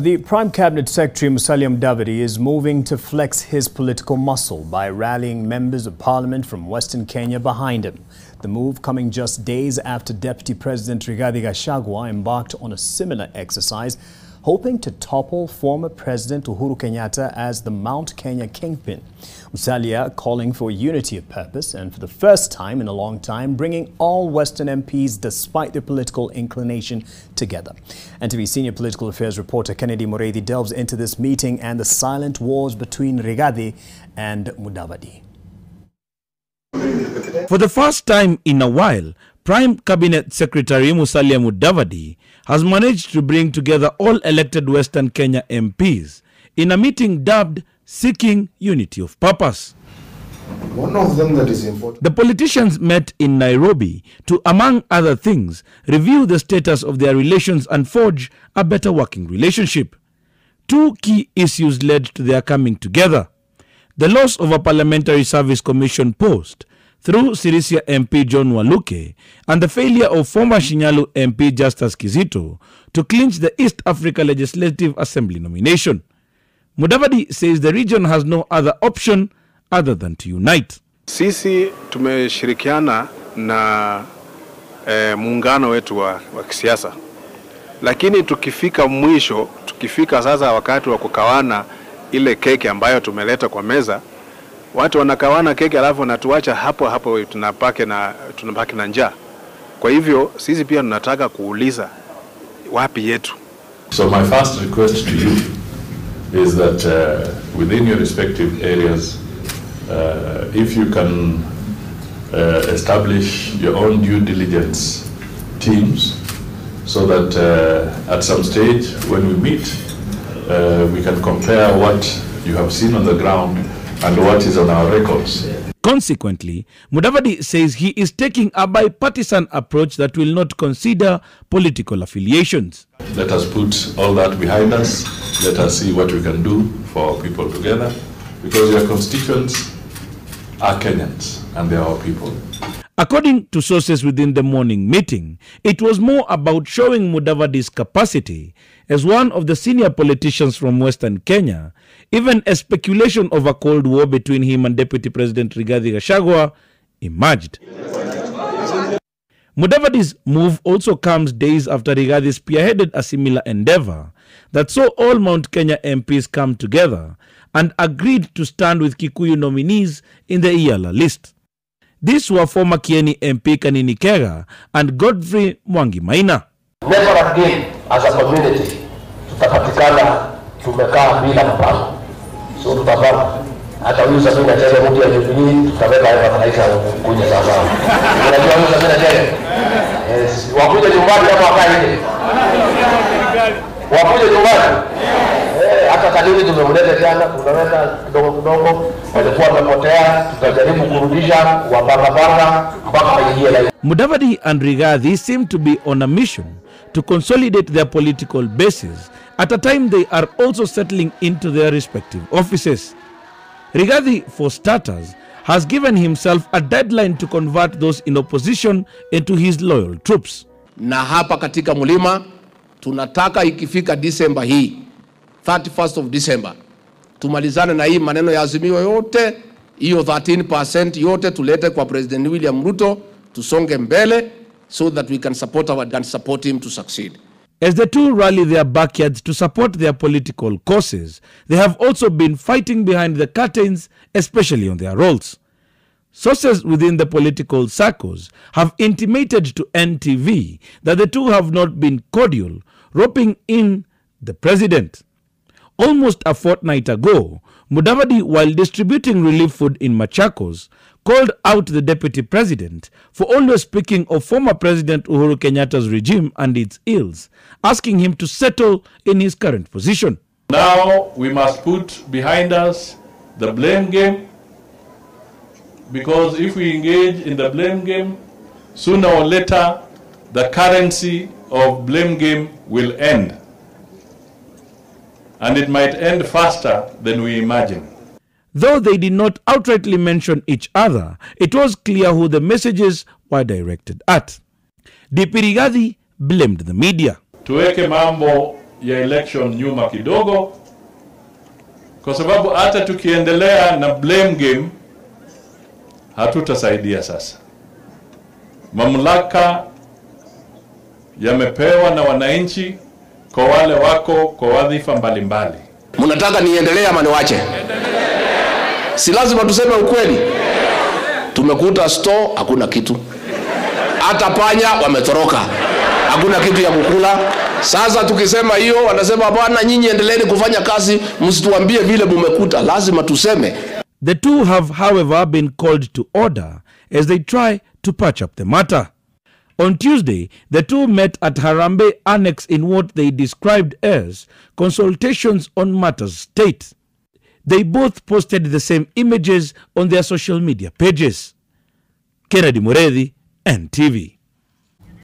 The Prime Cabinet Secretary Musalia Mudavadi is moving to flex his political muscle by rallying members of Parliament from Western Kenya behind him. The move coming just days after Deputy President Rigathi Gachagua embarked on a similar exercise, hoping to topple former President Uhuru Kenyatta as the Mount Kenya kingpin. Musalia calling for unity of purpose and for the first time in a long time bringing all Western MPs despite their political inclination together. NTV senior political affairs reporter Kennedy Moredi delves into this meeting and the silent wars between Rigathi and Mudavadi. For the first time in a while, Prime Cabinet Secretary Musalia Mudavadi has managed to bring together all elected Western Kenya MPs in a meeting dubbed Seeking Unity of Purpose. One of them that is important. The politicians met in Nairobi to, among other things, review the status of their relations and forge a better working relationship. Two key issues led to their coming together: the loss of a Parliamentary Service Commission post through Sirisia MP John Waluke and the failure of former Shinyalu MP Justus Kizito to clinch the East Africa Legislative Assembly nomination. Mudavadi says the region has no other option other than to unite. Sisi tumeshirikiana na muungano wetu wa kisiasa, lakini tukifika mwisho, tukifika sasa wakati wa kukawana ile keki ambayo tumeleta kwa meza, watu wanakawana keki alafu wanatuacha hapo tunabaki na njaa. Kwa hivyo sisi pia tunataka kuuliza wapi yetu. So my first request to you is that within your respective areas, if you can establish your own due diligence teams, so that at some stage when we meet, we can compare what you have seen on the ground and what is on our records. Consequently, Mudavadi says he is taking a bipartisan approach that will not consider political affiliations. Let us put all that behind us. Let us see what we can do for our people together, because your constituents are Kenyans and they are our people. According to sources within the morning meeting, it was more about showing Mudavadi's capacity as one of the senior politicians from Western Kenya. Even a speculation of a cold war between him and Deputy President Rigathi Gachagua emerged. Mudavadi's move also comes days after Rigathi spearheaded a similar endeavor that saw all Mount Kenya MPs come together and agreed to stand with Kikuyu nominees in the Iyala list. These were former Kieni MP Kanini Kega and Godfrey Mwangi Maina. Never again as a community tutapatikana tumekaa bila mpango. So tutapanga hata huyu sasa na tena mtu ya Jubilee tutaweka hapa maisha kuja sasa. Unajua huyu sasa tena wakuja nyumbani kama wakaje. Wakuja nyumbani. Hata kadiri tumemleta jana tunaweka kidogo walikuwa wamepotea, tutajaribu kurudisha wapanga mpaka ingie la. Mudavadi and Rigathi seem to be on a mission to consolidate their political bases at a time they are also settling into their respective offices. Rigathi, for starters, has given himself a deadline to convert those in opposition into his loyal troops. Na hapa katika mlima tunataka ikifika December hii 31st of December tumalizane na hii maneno ya azimio yote, hiyo 13% yote tulete kwa President William Ruto, tusonge mbele so that we can support him to succeed. As the two rally their backyards to support their political causes, they have also been fighting behind the curtains, especially on their roles. Sources within the political circles have intimated to NTV that the two have not been cordial, roping in the president. Almost a fortnight ago, Mudavadi, while distributing relief food in Machakos, called out the deputy president for always speaking of former President Uhuru Kenyatta's regime and its ills, asking him to settle in his current position. Now we must put behind us the blame game, because if we engage in the blame game, sooner or later the currency of blame game will end. And it might end faster than we imagine. Though they did not outrightly mention each other, it was clear who the messages were directed at. DP Rigathi blamed the media. Tuweke mambo ya election nyuma kidogo, kwa sababu hata tukiendelea na blame game hatutasaidia. Sasa mamlaka yamepewa na wananchi kwa wale wako kwa wadhifa mbalimbali. Mnataka niendelee ama niwache? Si lazima tuseme ukweli. Tumekuta store hakuna kitu, hata panya wametoroka, hakuna kitu ya kukula. Sasa tukisema hiyo wanasema bwana, nyinyi endeleeni kufanya kazi, msituambie vile mmekuta. Lazima tuseme. The two have, however, been called to order as they try to patch up the matter. On Tuesday, the two met at Harambee Annex in what they described as consultations on matters state. They both posted the same images on their social media pages. Kennedy Muredi, NTV.